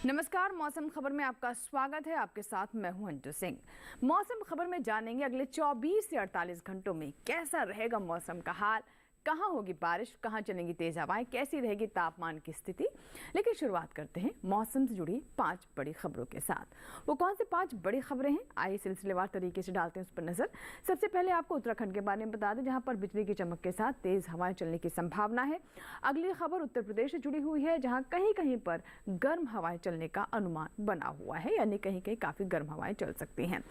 नमस्कार, मौसम खबर में आपका स्वागत है। आपके साथ मैं हूं अंजू सिंह। मौसम खबर में जानेंगे अगले 24 से 48 घंटों में कैसा रहेगा मौसम का हाल, कहां होगी बारिश, कहां चलेंगी तेज हवाएं, कैसी रहेगी तापमान की स्थिति। लेकिन शुरुआत करते हैं मौसम से जुड़ी 5 बड़ी खबरों के साथ। वो कौन सी 5 बड़ी खबरें हैं, आइए सिलसिलेवार तरीके से डालते हैं उस पर नजर। सबसे पहले आपको उत्तराखंड के बारे में बता दें, जहां पर बिजली की चमक के साथ तेज हवाएं चलने की संभावना है। अगली खबर उत्तर प्रदेश से जुड़ी हुई है, जहां कहीं कहीं पर गर्म हवाएं चलने का अनुमान बना हुआ है, यानी कहीं कहीं काफी गर्म हवाएं चल सकती हैं।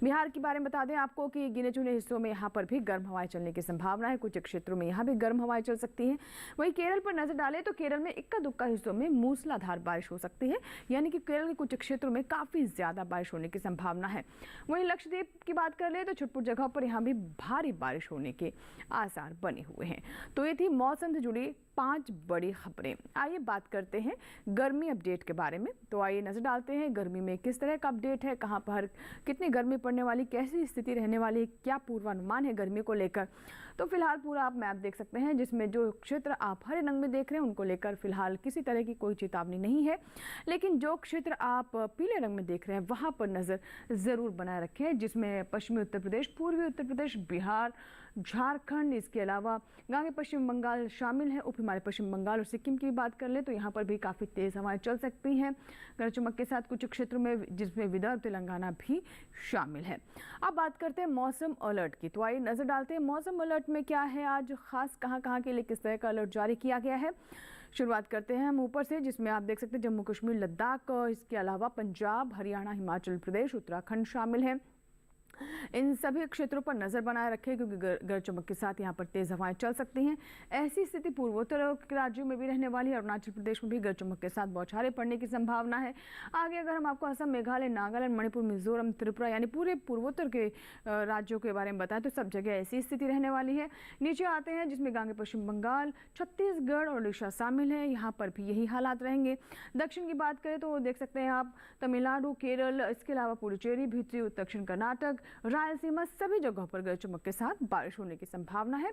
बिहार के बारे में बता दें आपको कि गिने चुने हिस्सों में यहाँ पर भी गर्म हवाएं चलने की संभावना है। कुछ क्षेत्रों में यहाँ भी गर्म हवाएं चल सकती हैं। वहीं केरल पर नजर डालें तो केरल में इक्का दुक्का हिस्सों में मूसलाधार बारिश हो सकती है, यानी कि केरल के कुछ क्षेत्रों में काफी ज्यादा बारिश होने की संभावना है। वहीं लक्षद्वीप की बात कर ले तो छुटपुट जगहों पर यहाँ भी भारी बारिश होने के आसार बने हुए हैं। तो ये थी मौसम से जुड़ी 5 बड़ी खबरें। आइए बात करते हैं गर्मी अपडेट के बारे में। तो आइए नजर डालते हैं गर्मी में किस तरह का अपडेट है, कहां पर कितनी गर्मी पड़ने वाली, कैसी स्थिति रहने वाली है, क्या पूर्वानुमान है गर्मी को लेकर। तो फिलहाल पूरा आप मैप देख सकते हैं, जिसमें जो क्षेत्र आप हरे रंग में देख रहे हैं उनको लेकर फिलहाल किसी तरह की कोई चेतावनी नहीं है। लेकिन जो क्षेत्र आप पीले रंग में देख रहे हैं वहां पर नजर जरूर बनाए रखें, जिसमें पश्चिमी उत्तर प्रदेश, पूर्वी उत्तर प्रदेश, बिहार, झारखंड, इसके अलावा गांगे पश्चिम बंगाल शामिल है। उप हिमालय पश्चिम बंगाल और सिक्किम की बात कर ले तो यहाँ पर भी काफी तेज हवाएं चल सकती हैं गरज चमक के साथ कुछ क्षेत्रों में, जिसमें विदर्भ तेलंगाना भी शामिल है। अब बात करते हैं मौसम अलर्ट की। तो आइए नजर डालते हैं मौसम अलर्ट में क्या है, आज खास कहां के लिए किस तरह का अलर्ट जारी किया गया है। शुरुआत करते हैं हम ऊपर से, जिसमें आप देख सकते हैं जम्मू कश्मीर, लद्दाख, इसके अलावा पंजाब, हरियाणा, हिमाचल प्रदेश, उत्तराखंड शामिल है। इन सभी क्षेत्रों पर नजर बनाए रखें, क्योंकि गरज चमक के साथ यहाँ पर तेज हवाएं चल सकती हैं। ऐसी स्थिति पूर्वोत्तर के राज्यों में भी रहने वाली है। अरुणाचल प्रदेश में भी गरज चमक के साथ बौछारें पड़ने की संभावना है। आगे अगर हम आपको असम, मेघालय, नागालैंड, मणिपुर, मिजोरम, त्रिपुरा यानी पूरे पूर्वोत्तर के राज्यों के बारे में बताएं तो सब जगह ऐसी स्थिति रहने वाली है। नीचे आते हैं, जिसमें गांगे पश्चिम बंगाल, छत्तीसगढ़ और उड़ीसा शामिल है, यहाँ पर भी यही हालात रहेंगे। दक्षिण की बात करें तो देख सकते हैं आप तमिलनाडु, केरल, इसके अलावा पुडुचेरी, भीतरी दक्षिण कर्नाटक, रायलसीमा, सभी जगहों पर गरज चमक के साथ बारिश होने की संभावना है।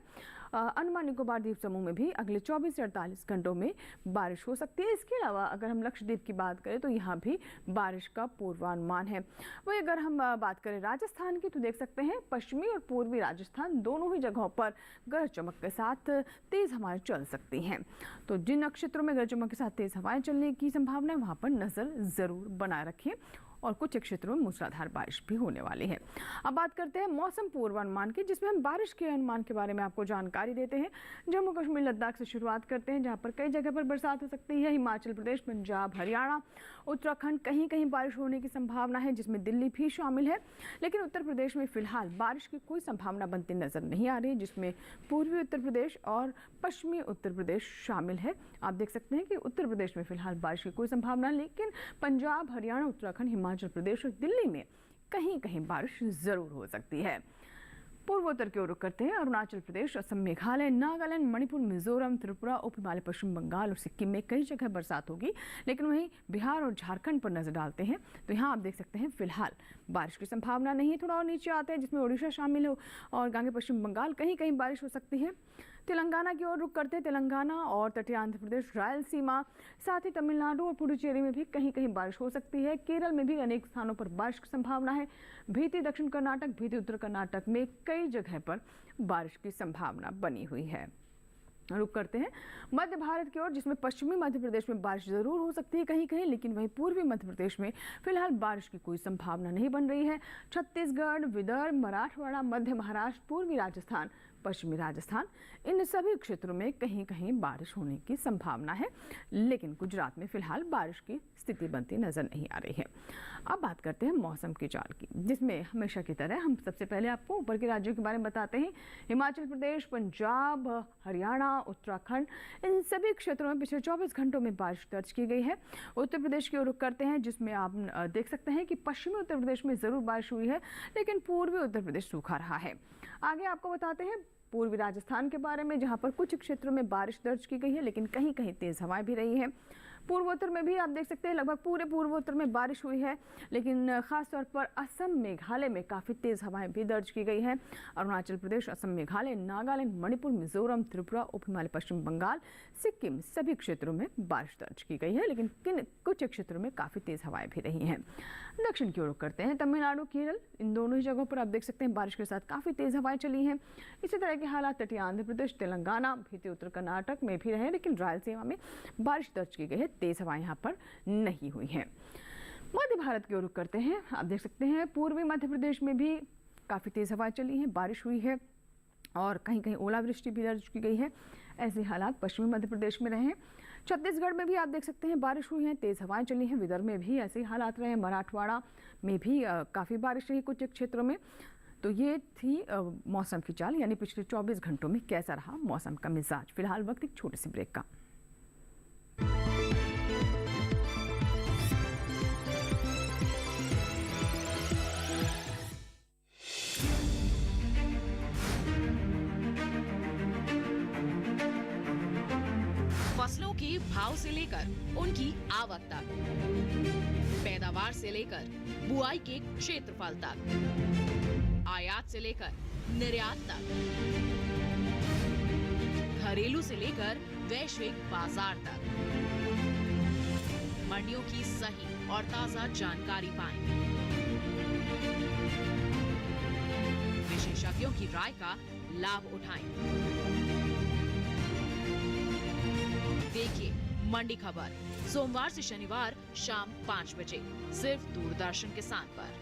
अंडमान निकोबार द्वीप समूह में भी अगले 24 से 48 घंटों में बारिश हो सकती है। इसके अलावा अगर हम लक्षद्वीप की बात करें तो यहाँ भी बारिश का पूर्वानुमान है। वही अगर हम बात करें राजस्थान की तो देख सकते हैं पश्चिमी और पूर्वी राजस्थान दोनों ही जगहों पर गरज चमक के साथ तेज हवाएं चल सकती हैं। तो जिन नक्षत्रों में गरज चमक के साथ तेज हवाएं चलने की संभावना है वहां पर नजर जरूर बनाए रखें, और कुछ क्षेत्रों में मूसलाधार बारिश भी होने वाली है। अब बात करते हैं मौसम पूर्वानुमान की, जिसमें हम बारिश के अनुमान के बारे में आपको जानकारी देते हैं। जम्मू कश्मीर, लद्दाख से शुरुआत करते हैं, जहां पर कई जगह पर बरसात हो सकती है। हिमाचल प्रदेश, पंजाब, हरियाणा, उत्तराखंड कहीं कहीं बारिश होने की संभावना है, जिसमें दिल्ली भी शामिल है। लेकिन उत्तर प्रदेश में फिलहाल बारिश की कोई संभावना बनती नजर नहीं आ रही, जिसमें पूर्वी उत्तर प्रदेश और पश्चिमी उत्तर प्रदेश शामिल है। आप देख सकते हैं कि उत्तर प्रदेश में फिलहाल बारिश की कोई संभावना, लेकिन पंजाब, हरियाणा, उत्तराखंड, हिमाचल प्रदेश और दिल्ली में कहीं कहीं बारिश जरूर हो सकती है। पूर्वोत्तर की ओर रुख करते हैं, अरुणाचल प्रदेश, असम, मेघालय, नागालैंड, मणिपुर, मिजोरम, त्रिपुरा, उप हिमालय पश्चिम बंगाल और सिक्किम में कई जगह बरसात होगी। लेकिन वहीं बिहार और झारखंड पर नजर डालते हैं तो यहाँ आप देख सकते हैं फिलहाल बारिश की संभावना नहीं है। थोड़ा और नीचे आते हैं, जिसमें उड़ीसा शामिल हो और गांगे पश्चिम बंगाल कहीं कहीं बारिश हो सकती है। तेलंगाना की ओर रुख करते हैं, तेलंगाना और तटीय आंध्र प्रदेश, रायलसीमा, साथ ही तमिलनाडु और पुडुचेरी में भी कहीं कहीं बारिश हो सकती है। केरल में भी अनेक स्थानों पर बारिश की संभावना है। भीतरी दक्षिण कर्नाटक, भीतरी उत्तर कर्नाटक में कई जगह पर बारिश की संभावना बनी हुई है। रुक करते हैं मध्य भारत की ओर, जिसमें पश्चिमी मध्य प्रदेश में बारिश जरूर हो सकती है कहीं कहीं, लेकिन वहीं पूर्वी मध्य प्रदेश में फिलहाल बारिश की कोई संभावना नहीं बन रही है। छत्तीसगढ़, विदर्भ, मराठवाड़ा, मध्य महाराष्ट्र, पूर्वी राजस्थान, पश्चिमी राजस्थान, इन सभी क्षेत्रों में कहीं कहीं बारिश होने की संभावना है, लेकिन गुजरात में फिलहाल बारिश की स्थिति बनती नजर नहीं आ रही है। अब बात करते हैं मौसम की चाल की, जिसमें हमेशा की तरह हम सबसे पहले आपको ऊपर के राज्यों के बारे में बताते हैं। हिमाचल प्रदेश, पंजाब, हरियाणा, उत्तराखंड, इन सभी क्षेत्रों में पिछले 24 घंटों में बारिश दर्ज की गई है। उत्तर प्रदेश की ओर रुख करते हैं, जिसमें आप देख सकते हैं कि पश्चिमी उत्तर प्रदेश में जरूर बारिश हुई है, लेकिन पूर्वी उत्तर प्रदेश सूखा रहा है। आगे आपको बताते हैं पूर्वी राजस्थान के बारे में, जहां पर कुछ क्षेत्रों में बारिश दर्ज की गई है, लेकिन कहीं कहीं तेज हवाएं भी रही है। पूर्वोत्तर में भी आप देख सकते हैं लगभग पूरे पूर्वोत्तर में बारिश हुई है, लेकिन खासतौर पर असम मेघालय में काफ़ी तेज़ हवाएं भी दर्ज की गई हैं। अरुणाचल प्रदेश, असम मेघालय, नागालैंड, मणिपुर, मिजोरम, त्रिपुरा, उप हिमालय पश्चिम बंगाल, सिक्किम सभी क्षेत्रों में बारिश दर्ज की गई है, लेकिन कुछ क्षेत्रों में काफ़ी तेज़ हवाएं भी रही हैं। दक्षिण की ओर करते हैं, तमिलनाडु, केरल, इन दोनों ही जगहों पर आप देख सकते हैं बारिश के साथ काफ़ी तेज़ हवाएं चली हैं। इसी तरह के हालात तटीय आंध्र प्रदेश, तेलंगाना, भी उत्तर कर्नाटक में भी रहे, लेकिन रायलसीमा में बारिश दर्ज की गई है, तेज़ हवाएं यहाँ पर नहीं हुई हैं। मध्य भारत की ओर करते हैं, आप देख सकते हैं पूर्वी मध्य प्रदेश में भी काफ़ी तेज़ हवाएं चली हैं, बारिश हुई है और कहीं कहीं ओलावृष्टि भी दर्ज की गई है। ऐसे हालात पश्चिमी मध्य प्रदेश में रहे। छत्तीसगढ़ में भी आप देख सकते हैं बारिश हुई है, तेज़ हवाएं चली हैं। विदर्भ में भी ऐसे ही हालात रहे। मराठवाड़ा में भी काफ़ी बारिश रही कुछ क्षेत्रों में। तो ये थी मौसम की चाल, यानी पिछले 24 घंटों में कैसा रहा मौसम का मिजाज। फिलहाल वक्त एक छोटे से ब्रेक का। फसलों के भाव से लेकर उनकी आवक तक, पैदावार से लेकर बुआई के क्षेत्रफल तक, आयात से लेकर निर्यात तक, घरेलू से लेकर वैश्विक बाजार तक, मंडियों की सही और ताजा जानकारी पाएं। विशेषज्ञों की राय का लाभ उठाएं। देखिए मंडी खबर सोमवार से शनिवार शाम 5 बजे सिर्फ दूरदर्शन किसान पर।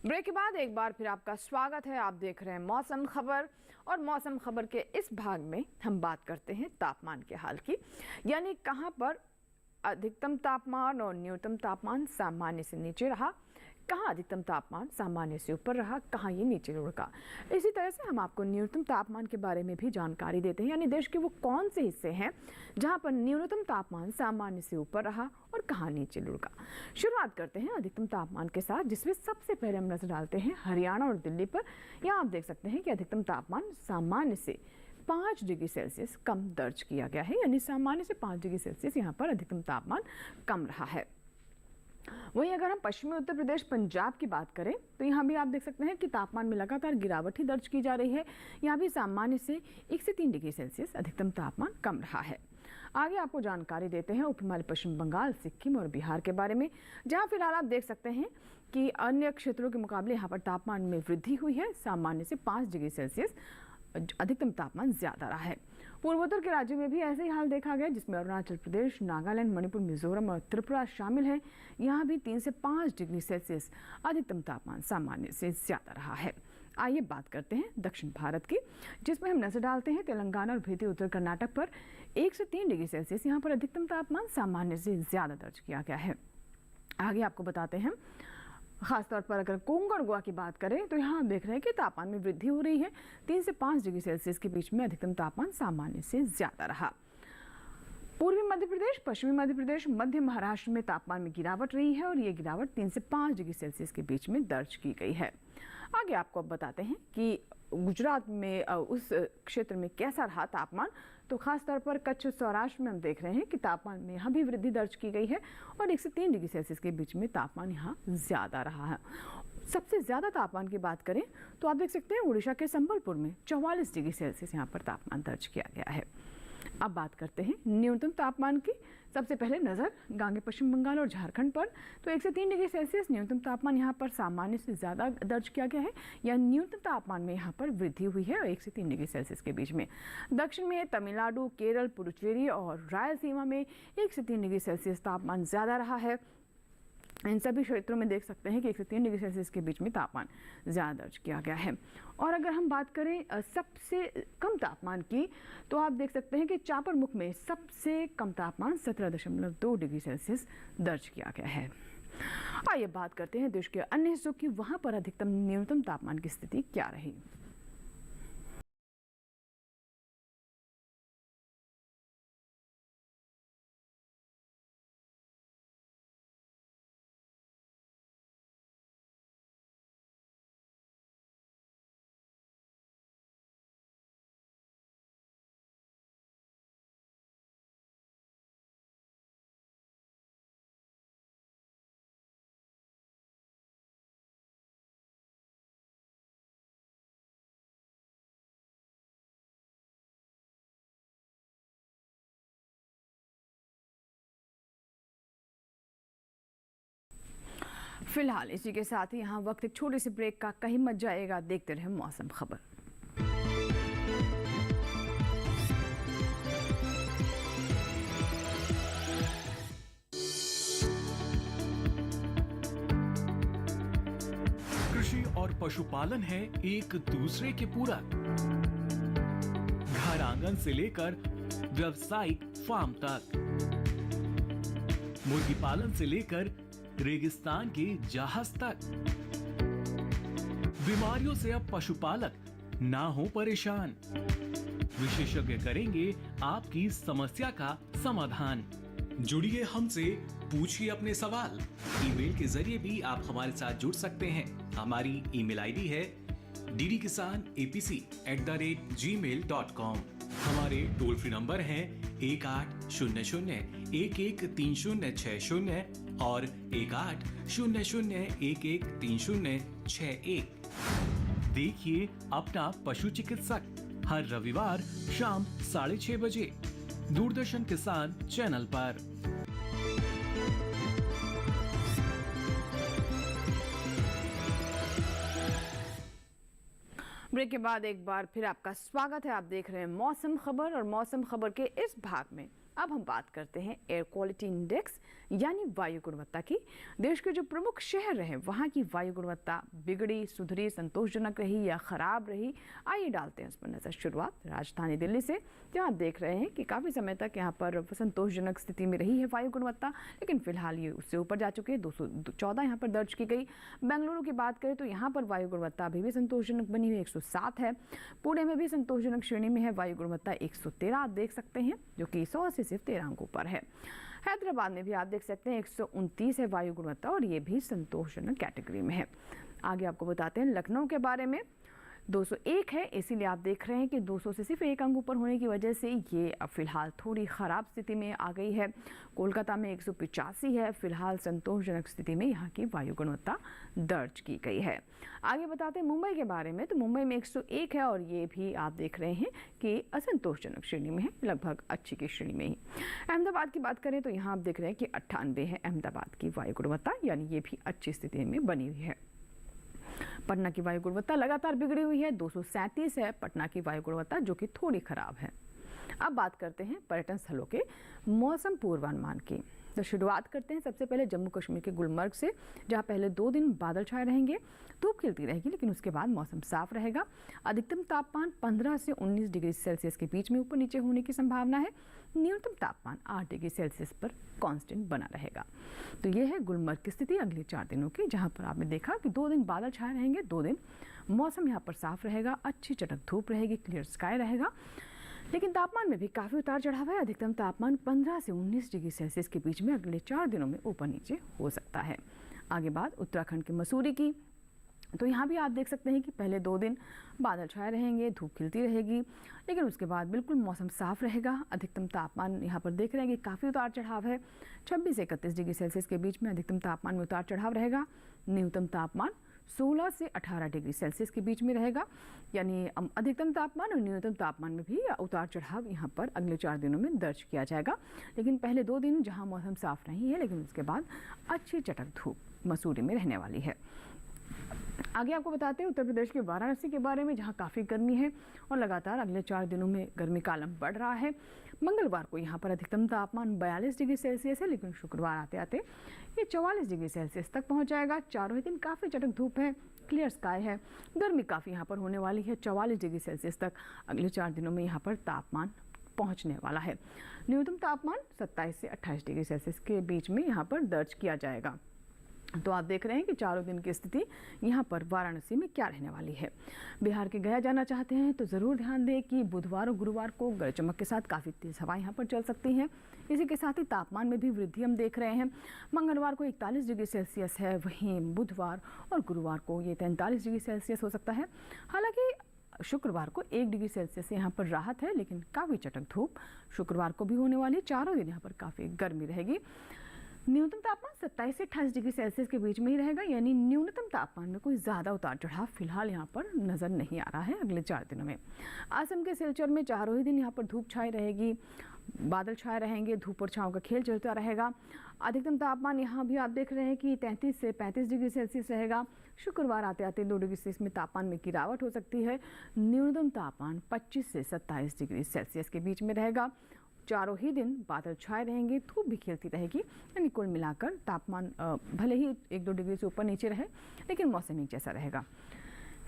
ब्रेक के बाद एक बार फिर आपका स्वागत है। आप देख रहे हैं मौसम खबर, और मौसम खबर के इस भाग में हम बात करते हैं तापमान के हाल की, यानी कहां पर अधिकतम तापमान और न्यूनतम तापमान सामान्य से नीचे रहा, कहाँ अधिकतम तापमान सामान्य से ऊपर रहा, कहाँ ये नीचे लुढ़का। इसी तरह से हम आपको न्यूनतम तापमान के बारे में भी जानकारी देते हैं, यानी देश के वो कौन से हिस्से हैं जहाँ पर न्यूनतम तापमान सामान्य से ऊपर रहा और कहाँ नीचे लुढ़का। शुरुआत करते हैं अधिकतम तापमान के साथ, जिसमें सबसे पहले हम नजर डालते हैं हरियाणा और दिल्ली पर। यहाँ आप देख सकते हैं कि अधिकतम तापमान सामान्य से 5 डिग्री सेल्सियस कम दर्ज किया गया है, यानी सामान्य से 5 डिग्री सेल्सियस यहाँ पर अधिकतम तापमान कम रहा है। वहीं अगर हम पश्चिमी उत्तर प्रदेश, पंजाब की बात करें तो यहाँ भी आप देख सकते हैं कि तापमान में लगातार गिरावट ही दर्ज की जा रही है। यहाँ भी सामान्य से 1 से 3 डिग्री सेल्सियस अधिकतम तापमान कम रहा है। आगे आपको जानकारी देते हैं उप हिमालय पश्चिम बंगाल, सिक्किम और बिहार के बारे में, जहाँ फिलहाल आप देख सकते हैं कि अन्य क्षेत्रों के मुकाबले यहाँ पर तापमान में वृद्धि हुई है। सामान्य से 5 डिग्री सेल्सियस अधिकतम तापमान ज्यादा रहा है। पूर्वोत्तर के राज्यों में भी ऐसे ही हाल देखा गया, जिसमें अरुणाचल प्रदेश, नागालैंड, मणिपुर, मिजोरम और त्रिपुरा शामिल हैं। यहाँ भी 3 से 5 डिग्री सेल्सियस अधिकतम तापमान सामान्य से ज्यादा रहा है। आइए बात करते हैं दक्षिण भारत की, जिसमें हम नजर डालते हैं तेलंगाना और भी उत्तर कर्नाटक पर 1 से 3 डिग्री सेल्सियस यहाँ पर अधिकतम तापमान सामान्य से ज्यादा दर्ज किया गया है। आगे आपको बताते हैं खासतौर पर अगर कोंकण गोवा की बात करें तो यहाँ आप देख रहे हैं कि तापमान में वृद्धि हो रही है। 3 से 5 डिग्री सेल्सियस के बीच में अधिकतम तापमान सामान्य से ज्यादा रहा। पूर्वी मध्य प्रदेश, पश्चिमी मध्य प्रदेश, मध्य महाराष्ट्र में तापमान में गिरावट रही है और ये गिरावट 3 से 5 डिग्री सेल्सियस के बीच में दर्ज की गई है। आगे आपको अब बताते हैं कि गुजरात में उस क्षेत्र में कैसा रहा तापमान। तो खास तौर पर कच्छ, सौराष्ट्र में हम देख रहे हैं कि तापमान में यहाँ भी वृद्धि दर्ज की गई है और 1 से 3 डिग्री सेल्सियस के बीच में तापमान यहाँ ज्यादा रहा है। सबसे ज्यादा तापमान की बात करें तो आप देख सकते हैं उड़ीसा के संबलपुर में 44 डिग्री सेल्सियस यहाँ पर तापमान दर्ज किया गया है। अब बात करते हैं न्यूनतम तापमान की। सबसे पहले नजर गांगे पश्चिम बंगाल और झारखंड पर, तो 1 से 3 डिग्री सेल्सियस न्यूनतम तापमान यहाँ पर सामान्य से ज्यादा दर्ज किया गया है, या न्यूनतम तापमान में यहाँ पर वृद्धि हुई है 1 से 3 डिग्री सेल्सियस के बीच में। दक्षिण में तमिलनाडु, केरल, पुडुचेरी और रायलसीमा में 1 से 3 डिग्री सेल्सियस तापमान ज्यादा रहा है। इन सभी क्षेत्रों में देख सकते हैं कि 1 से 3 डिग्री सेल्सियस के बीच में तापमान ज़्यादा दर्ज किया गया है। और अगर हम बात करें सबसे कम तापमान की, तो आप देख सकते हैं कि चापरमुख में सबसे कम तापमान 17.2 डिग्री सेल्सियस दर्ज किया गया है। आइए बात करते हैं देश के अन्य हिस्सों की, वहां पर अधिकतम न्यूनतम तापमान की स्थिति क्या रही। फिलहाल इसी के साथ ही यहाँ वक्त एक छोटे से ब्रेक का, कहीं मत जाएगा, देखते रहे मौसम खबर। कृषि और पशुपालन है एक दूसरे के पूरक। घर आंगन से लेकर व्यावसायिक फार्म तक, मुर्गी पालन से लेकर रेगिस्तान के जहाज तक। बीमारियों से अब पशुपालक ना हो परेशान। विशेषज्ञ करेंगे आपकी समस्या का समाधान। जुड़िए हमसे, पूछिए अपने सवाल। ईमेल के जरिए भी आप हमारे साथ जुड़ सकते हैं। हमारी ईमेल आईडी है ddkisanapc@gmail.com। हमारे टोल फ्री नंबर हैं 1800-113060 और 1800-113061। देखिए अपना पशु चिकित्सक हर रविवार शाम 6:30 बजे दूरदर्शन किसान चैनल पर। ब्रेक के बाद एक बार फिर आपका स्वागत है। आप देख रहे हैं मौसम खबर, और मौसम खबर के इस भाग में अब हम बात करते हैं एयर क्वालिटी इंडेक्स यानी वायु गुणवत्ता की। देश के जो प्रमुख शहर रहे वहाँ की वायु गुणवत्ता बिगड़ी, सुधरी, संतोषजनक रही या खराब रही, आइए डालते हैं उस पर नजर। शुरुआत राजधानी दिल्ली से, जहाँ आप देख रहे हैं कि काफ़ी समय तक यहाँ पर संतोषजनक स्थिति में रही है वायु गुणवत्ता, लेकिन फिलहाल ये उससे ऊपर जा चुके हैं। 214 यहाँ पर दर्ज की गई। बेंगलुरु की बात करें तो यहाँ पर वायु गुणवत्ता अभी भी संतोषजनक बनी हुई 107 है। पुणे में भी संतोषजनक श्रेणी में है वायु गुणवत्ता 113 आप देख सकते हैं, जो कि 100 से सिर्फ 13 अंकों पर है। हैदराबाद में भी आप देख सकते हैं 129 है वायु गुणवत्ता, और ये भी संतोषजनक कैटेगरी में है। आगे आपको बताते हैं लखनऊ के बारे में। 201 है, इसीलिए आप देख रहे हैं कि 200 से सिर्फ 1 अंक ऊपर होने की वजह से ये अब फिलहाल थोड़ी ख़राब स्थिति में आ गई है। कोलकाता में 185 है, फिलहाल संतोषजनक स्थिति में यहाँ की वायु गुणवत्ता दर्ज की गई है। आगे बताते हैं मुंबई के बारे में। तो मुंबई में 101 है, और ये भी आप देख रहे हैं कि असंतोषजनक श्रेणी में है, लगभग अच्छी की श्रेणी में ही। अहमदाबाद की बात करें तो यहाँ आप देख रहे हैं कि 98 है अहमदाबाद की वायु गुणवत्ता, यानी ये भी अच्छी स्थिति में बनी हुई है। पटना की वायु गुणवत्ता लगातार बिगड़ी हुई है, 237 है पटना की वायु गुणवत्ता, जो कि थोड़ी खराब है। अब बात करते हैं पर्यटन स्थलों के मौसम पूर्वानुमान की। तो शुरुआत करते हैं सबसे पहले जम्मू कश्मीर के गुलमर्ग से, जहां पहले 2 दिन बादल छाए रहेंगे, धूप खिलती रहेगी, लेकिन उसके बाद मौसम साफ रहेगा। अधिकतम तापमान 15 से 19 डिग्री सेल्सियस के बीच में ऊपर नीचे होने की संभावना है। न्यूनतम तापमान 8 डिग्री सेल्सियस पर कांस्टेंट बना रहेगा। तो ये है गुलमर्ग की स्थिति अगले 4 दिनों की, जहां पर आपने देखा कि 2 दिन बादल छाए रहेंगे, 2 दिन मौसम यहाँ पर साफ रहेगा, अच्छी चटक धूप रहेगी, क्लियर स्काई रहेगा, लेकिन तापमान में भी काफ़ी उतार चढ़ाव है। अधिकतम तापमान 15 से 19 डिग्री सेल्सियस के बीच में अगले 4 दिनों में ऊपर नीचे हो सकता है। आगे बात उत्तराखंड के मसूरी की। तो यहाँ भी आप देख सकते हैं कि पहले 2 दिन बादल छाए रहेंगे, धूप खिलती रहेगी, लेकिन उसके बाद बिल्कुल मौसम साफ रहेगा। अधिकतम तापमान यहाँ पर देख रहे हैं कि काफ़ी उतार चढ़ाव है, 26 से 31 डिग्री सेल्सियस के बीच में अधिकतम तापमान में उतार चढ़ाव रहेगा। न्यूनतम तापमान 16 से 18 डिग्री सेल्सियस के बीच में रहेगा, यानी अधिकतम तापमान और न्यूनतम तापमान में भी उतार चढ़ाव यहाँ पर अगले 4 दिनों में दर्ज किया जाएगा। लेकिन पहले 2 दिन जहाँ मौसम साफ नहीं है, लेकिन उसके बाद अच्छी चटक धूप मसूरी में रहने वाली है। आगे आपको बताते हैं उत्तर प्रदेश के वाराणसी के बारे में, जहां काफ़ी गर्मी है और लगातार अगले 4 दिनों में गर्मी का आलम बढ़ रहा है। मंगलवार को यहां पर अधिकतम तापमान 42 डिग्री सेल्सियस है, लेकिन शुक्रवार आते आते ये 44 डिग्री सेल्सियस तक पहुंच जाएगा। चारों ही दिन काफ़ी चटक धूप है, क्लियर स्काई है, गर्मी काफ़ी यहाँ पर होने वाली है। 44 डिग्री सेल्सियस तक अगले 4 दिनों में यहाँ पर तापमान पहुँचने वाला है। न्यूनतम तापमान 27 से 28 डिग्री सेल्सियस के बीच में यहाँ पर दर्ज किया जाएगा। तो आप देख रहे हैं कि चारों दिन की स्थिति यहाँ पर वाराणसी में क्या रहने वाली है। बिहार के गया जाना चाहते हैं तो ज़रूर ध्यान दें कि बुधवार और गुरुवार को गरज चमक के साथ काफ़ी तेज़ हवाएं यहाँ पर चल सकती हैं। इसी के साथ ही तापमान में भी वृद्धि हम देख रहे हैं। मंगलवार को 41 डिग्री सेल्सियस है, वहीं बुधवार और गुरुवार को ये 43 डिग्री सेल्सियस हो सकता है। हालांकि शुक्रवार को 1 डिग्री सेल्सियस से यहाँ पर राहत है, लेकिन काफ़ी चटक धूप शुक्रवार को भी होने वाली। चारों दिन यहाँ पर काफ़ी गर्मी रहेगी। न्यूनतम तापमान 27 से 28 डिग्री सेल्सियस के बीच में ही रहेगा, यानी न्यूनतम तापमान में कोई ज़्यादा उतार चढ़ाव फिलहाल यहाँ पर नज़र नहीं आ रहा है अगले 4 दिनों में। असम के सिलचर में चारों ही दिन यहाँ पर धूप छाई रहेगी, बादल छाए रहेंगे, धूप और छाँव का खेल चलता रहेगा। अधिकतम तापमान यहाँ भी आप देख रहे हैं कि 33 से 35 डिग्री सेल्सियस रहेगा। शुक्रवार आते आते 2 डिग्री सेल्सियस में तापमान में गिरावट हो सकती है। न्यूनतम तापमान 25 से 27 डिग्री सेल्सियस के बीच में रहेगा। चारों ही दिन बादल छाए रहेंगे, धूप भी खिलती रहेगी, यानी कुल मिलाकर तापमान भले ही 1-2 डिग्री से ऊपर नीचे रहे, लेकिन मौसम एक जैसा रहेगा।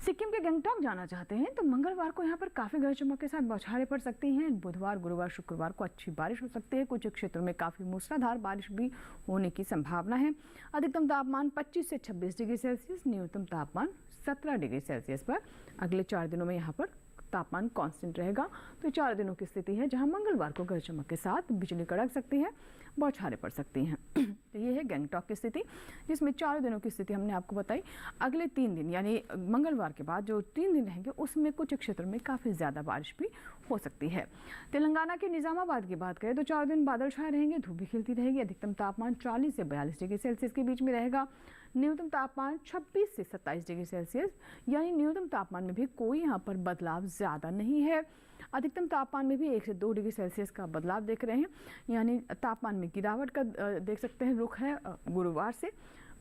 सिक्किम के गंगटोक जाना चाहते हैं तो मंगलवार को यहाँ पर काफ़ी गरज चमक के साथ बौछारें पड़ सकती हैं। बुधवार, गुरुवार, शुक्रवार को अच्छी बारिश हो सकती है। कुछ क्षेत्रों में काफ़ी मूसलाधार बारिश भी होने की संभावना है। अधिकतम तापमान 25 से 26 डिग्री सेल्सियस, न्यूनतम तापमान 17 डिग्री सेल्सियस पर अगले 4 दिनों में यहाँ पर तापमान कांस्टेंट रहेगा। तो 4 दिनों की स्थिति है जहां मंगलवार को गरज चमक के साथ बिजली कड़क सकती है, बौछारें पड़ सकती हैं। तो ये है गंगटोक की स्थिति, जिसमें 4 दिनों की स्थिति हमने आपको बताई। अगले 3 दिन यानी मंगलवार के बाद जो 3 दिन रहेंगे उसमें कुछ क्षेत्रों में काफ़ी ज़्यादा बारिश भी हो सकती है। तेलंगाना के निज़ामाबाद की बात करें तो 4 दिन बादल छाए रहेंगे, धूप भी खिलती रहेगी। अधिकतम तापमान 40 से 42 डिग्री सेल्सियस के बीच में रहेगा। न्यूनतम तापमान 26 से 27 डिग्री सेल्सियस, यानी न्यूनतम तापमान में भी कोई यहाँ पर बदलाव ज़्यादा नहीं है। अधिकतम तापमान में भी 1 से 2 डिग्री सेल्सियस का बदलाव देख रहे हैं, यानी तापमान में गिरावट का देख सकते हैं रुख है गुरुवार से।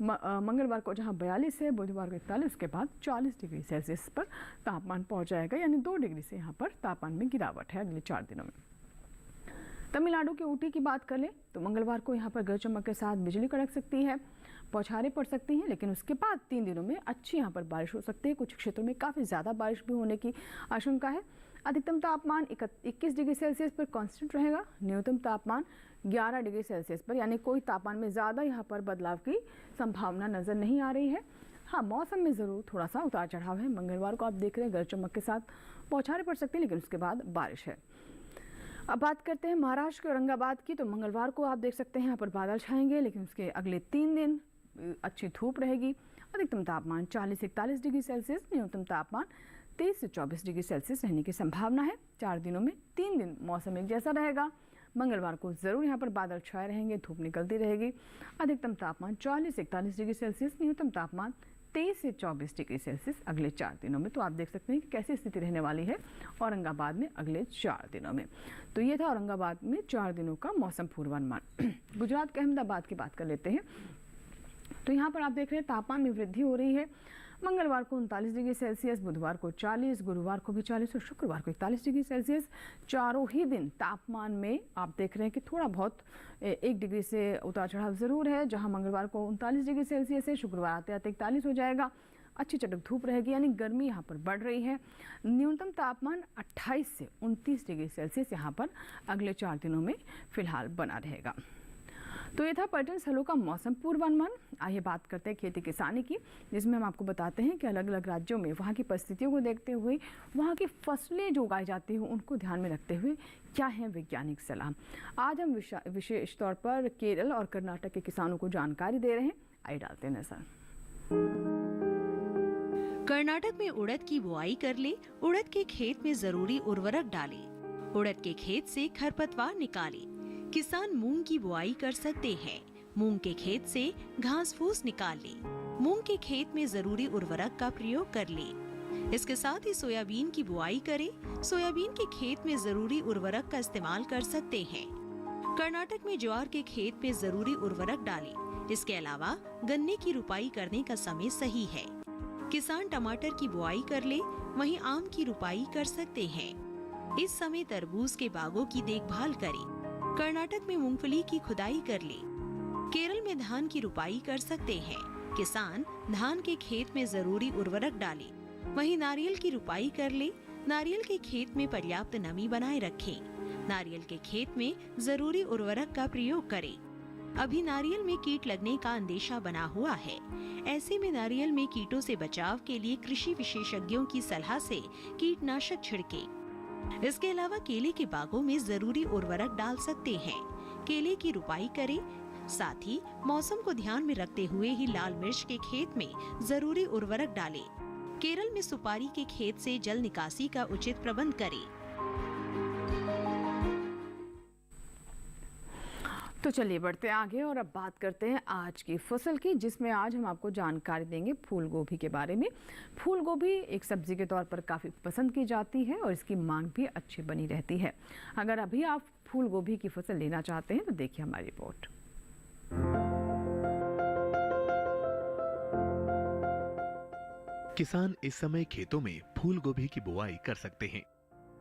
मंगलवार को जहाँ 42 है, बुधवार को 41, उसके बाद 40 डिग्री सेल्सियस पर तापमान पहुँच जाएगा, यानी 2 डिग्री से यहाँ पर तापमान में गिरावट है अगले 4 दिनों में। तमिलनाडु के ऊटी की बात कर लें तो मंगलवार को यहाँ पर गरज चमक के साथ बिजली कड़क सकती है, बौछारें पड़ सकती हैं, लेकिन उसके बाद 3 दिनों में अच्छी यहाँ पर बारिश हो सकती है। कुछ क्षेत्रों में काफ़ी ज़्यादा बारिश भी होने की आशंका है। अधिकतम तापमान 21 डिग्री सेल्सियस पर कांस्टेंट रहेगा, न्यूनतम तापमान 11 डिग्री सेल्सियस पर, यानी कोई तापमान में ज़्यादा यहाँ पर बदलाव की संभावना नज़र नहीं आ रही है। हाँ, मौसम में ज़रूर थोड़ा सा उतार चढ़ाव है। मंगलवार को आप देख रहे हैं गरज चमक के साथ बौछारें पड़ सकती है, लेकिन उसके बाद बारिश है। अब बात करते हैं महाराष्ट्र के औरंगाबाद की, तो मंगलवार को आप देख सकते हैं यहाँ पर बादल छाएंगे, लेकिन उसके अगले 3 दिन अच्छी धूप रहेगी। अधिकतम तापमान 40 से 41 डिग्री सेल्सियस, न्यूनतम तापमान 23 से 24 डिग्री सेल्सियस रहने की संभावना है। 4 दिनों में 3 दिन मौसम एक जैसा रहेगा। मंगलवार को ज़रूर यहाँ पर बादल छाए रहेंगे, धूप निकलती रहेगी। अधिकतम तापमान 40 से 41 डिग्री सेल्सियस, न्यूनतम तापमान 23 से 24 डिग्री सेल्सियस अगले 4 दिनों में। तो आप देख सकते हैं कि कैसी स्थिति रहने वाली है औरंगाबाद में अगले 4 दिनों में। तो ये था औरंगाबाद में 4 दिनों का मौसम पूर्वानुमान। गुजरात के अहमदाबाद की बात कर लेते हैं, तो यहाँ पर आप देख रहे हैं तापमान में वृद्धि हो रही है। मंगलवार को 39 डिग्री सेल्सियस, बुधवार को 40, गुरुवार को भी 40 और शुक्रवार को 41 डिग्री सेल्सियस। चारों ही दिन तापमान में आप देख रहे हैं कि थोड़ा बहुत 1 डिग्री से उतार चढ़ाव ज़रूर है। जहां मंगलवार को 39 डिग्री सेल्सियस है, शुक्रवार आते आते 41 हो जाएगा। अच्छी चटक धूप रहेगी, यानी गर्मी यहाँ पर बढ़ रही है। न्यूनतम तापमान 28 से 29 डिग्री सेल्सियस यहाँ पर अगले 4 दिनों में फिलहाल बना रहेगा। तो ये था पर्यटन स्थलों का मौसम पूर्वानुमान। आइए बात करते हैं खेती किसानी की, जिसमें हम आपको बताते हैं कि अलग अलग राज्यों में वहाँ की परिस्थितियों को देखते हुए वहाँ की फसलें जो उगाई जाती हैं उनको ध्यान में रखते हुए क्या है वैज्ञानिक सलाह। आज हम विशेष तौर पर केरल और कर्नाटक के किसानों को जानकारी दे रहे हैं। आइए डालते हैं नजर। कर्नाटक में उड़द की बुआई कर ले, उड़द के खेत में जरूरी उर्वरक डाले, उड़द के खेत से खरपतवार निकाले। किसान मूंग की बुआई कर सकते हैं, मूंग के खेत से घास फूस निकाल ले, मूंग के खेत में जरूरी उर्वरक का प्रयोग कर ले। इसके साथ ही सोयाबीन की बुआई करें, सोयाबीन के खेत में जरूरी उर्वरक का इस्तेमाल कर सकते हैं। कर्नाटक में ज्वार के खेत में जरूरी उर्वरक डालें। इसके अलावा गन्ने की रुपाई करने का समय सही है। किसान टमाटर की बुआई कर ले, वहीं आम की रुपाई कर सकते हैं। इस समय तरबूज के बागों की देखभाल करें। कर्नाटक में मूंगफली की खुदाई कर ले। केरल में धान की रुपाई कर सकते हैं। किसान धान के खेत में जरूरी उर्वरक डाले, वहीं नारियल की रुपाई कर ले। नारियल के खेत में पर्याप्त नमी बनाए रखें। नारियल के खेत में जरूरी उर्वरक का प्रयोग करें। अभी नारियल में कीट लगने का अंदेशा बना हुआ है। ऐसे में नारियल में कीटों से बचाव के लिए कृषि विशेषज्ञों की सलाह से कीटनाशक छिड़के। इसके अलावा केले के बागों में जरूरी उर्वरक डाल सकते हैं। केले की रुपाई करें। साथ ही मौसम को ध्यान में रखते हुए ही लाल मिर्च के खेत में जरूरी उर्वरक डालें। केरल में सुपारी के खेत से जल निकासी का उचित प्रबंध करें। तो चलिए बढ़ते हैं आगे और अब बात करते हैं आज की फसल की, जिसमें आज हम आपको जानकारी देंगे फूल गोभी के बारे में। फूल गोभी एक सब्जी के तौर पर काफ़ी पसंद की जाती है और इसकी मांग भी अच्छी बनी रहती है। अगर अभी आप फूल गोभी की फसल लेना चाहते हैं तो देखिए हमारी रिपोर्ट। किसान इस समय खेतों में फूल गोभी की बुआई कर सकते हैं।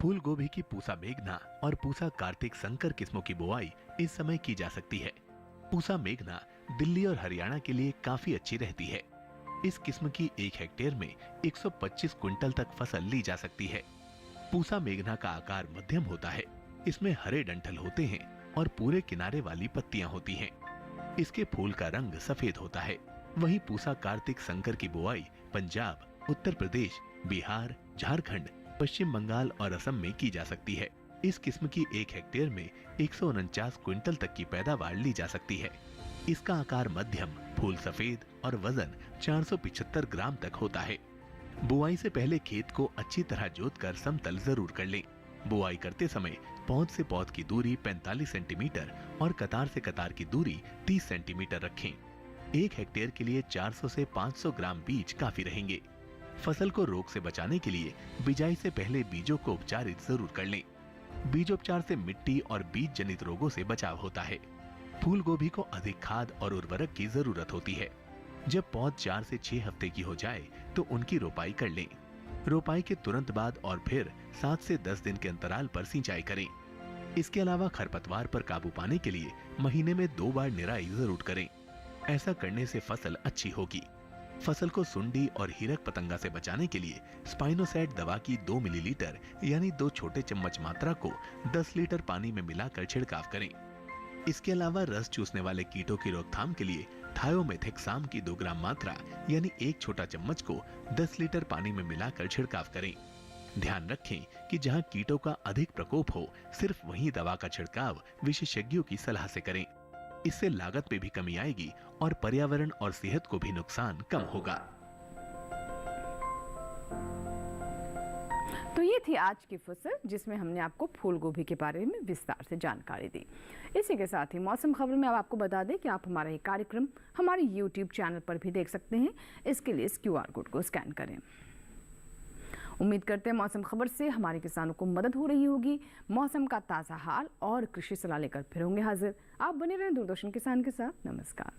फूल गोभी की पूसा मेघना और पूसा कार्तिक संकर किस्मों की बुआई इस समय की जा सकती है। पूसा मेघना दिल्ली और हरियाणा के लिए काफी अच्छी रहती है। इस किस्म की 1 हेक्टेयर में 125 क्विंटल तक फसल ली जा सकती है। पूसा मेघना का आकार मध्यम होता है। इसमें हरे डंठल होते हैं और पूरे किनारे वाली पत्तियां होती हैं। इसके फूल का रंग सफेद होता है। वहीं पूसा कार्तिक संकर की बुआई पंजाब, उत्तर प्रदेश, बिहार, झारखंड, पश्चिम बंगाल और असम में की जा सकती है। इस किस्म की 1 हेक्टेयर में 149 क्विंटल तक की पैदावार ली जा सकती है। इसका आकार मध्यम, फूल सफेद और वजन 475 ग्राम तक होता है। बुआई से पहले खेत को अच्छी तरह जोतकर समतल जरूर कर लें। बुआई करते समय पौध से पौध की दूरी 45 सेंटीमीटर और कतार से कतार की दूरी 30 सेंटीमीटर रखें। 1 हेक्टेयर के लिए 400 से 500 ग्राम बीज काफी रहेंगे। फसल को रोग से बचाने के लिए बिजाई से पहले बीजों को उपचारित जरूर कर लें। बीजोपचार से मिट्टी और बीज जनित रोगों से बचाव होता है। फूल गोभी को अधिक खाद और उर्वरक की जरूरत होती है। जब पौध 4 से 6 हफ्ते की हो जाए तो उनकी रोपाई कर लें। रोपाई के तुरंत बाद और फिर 7 से 10 दिन के अंतराल पर सिंचाई करें। इसके अलावा खरपतवार पर काबू पाने के लिए महीने में 2 बार निराई जरूर करें। ऐसा करने से फसल अच्छी होगी। फसल को सुंडी और हीरक पतंगा से बचाने के लिए स्पाइनोसैट दवा की 2 मिलीलीटर यानी 2 छोटे चम्मच मात्रा को 10 लीटर पानी में मिलाकर छिड़काव करें। इसके अलावा रस चूसने वाले कीटों की रोकथाम के लिए थायोमेथेक्साम की 2 ग्राम मात्रा यानी 1 छोटा चम्मच को 10 लीटर पानी में मिलाकर छिड़काव करें। ध्यान रखें कि जहां कीटों का अधिक प्रकोप हो, सिर्फ वहीं दवा का छिड़काव विशेषज्ञों की सलाह से करें। इससे लागत में भी कमी आएगी और पर्यावरण और सेहत को भी नुकसान कम होगा। तो ये थी आज की फसल, जिसमें हमने आपको फूल गोभी के बारे में विस्तार से जानकारी दी। इसी के साथ ही मौसम खबर में अब आपको बता दें कि आप हमारा ये कार्यक्रम हमारे YouTube चैनल पर भी देख सकते हैं। इसके लिए इस QR कोड को स्कैन करें। उम्मीद करते हैं मौसम खबर से हमारे किसानों को मदद हो रही होगी। मौसम का ताज़ा हाल और कृषि सलाह लेकर फिर होंगे हाजिर। आप बने रहें दूरदर्शन किसान के साथ। नमस्कार।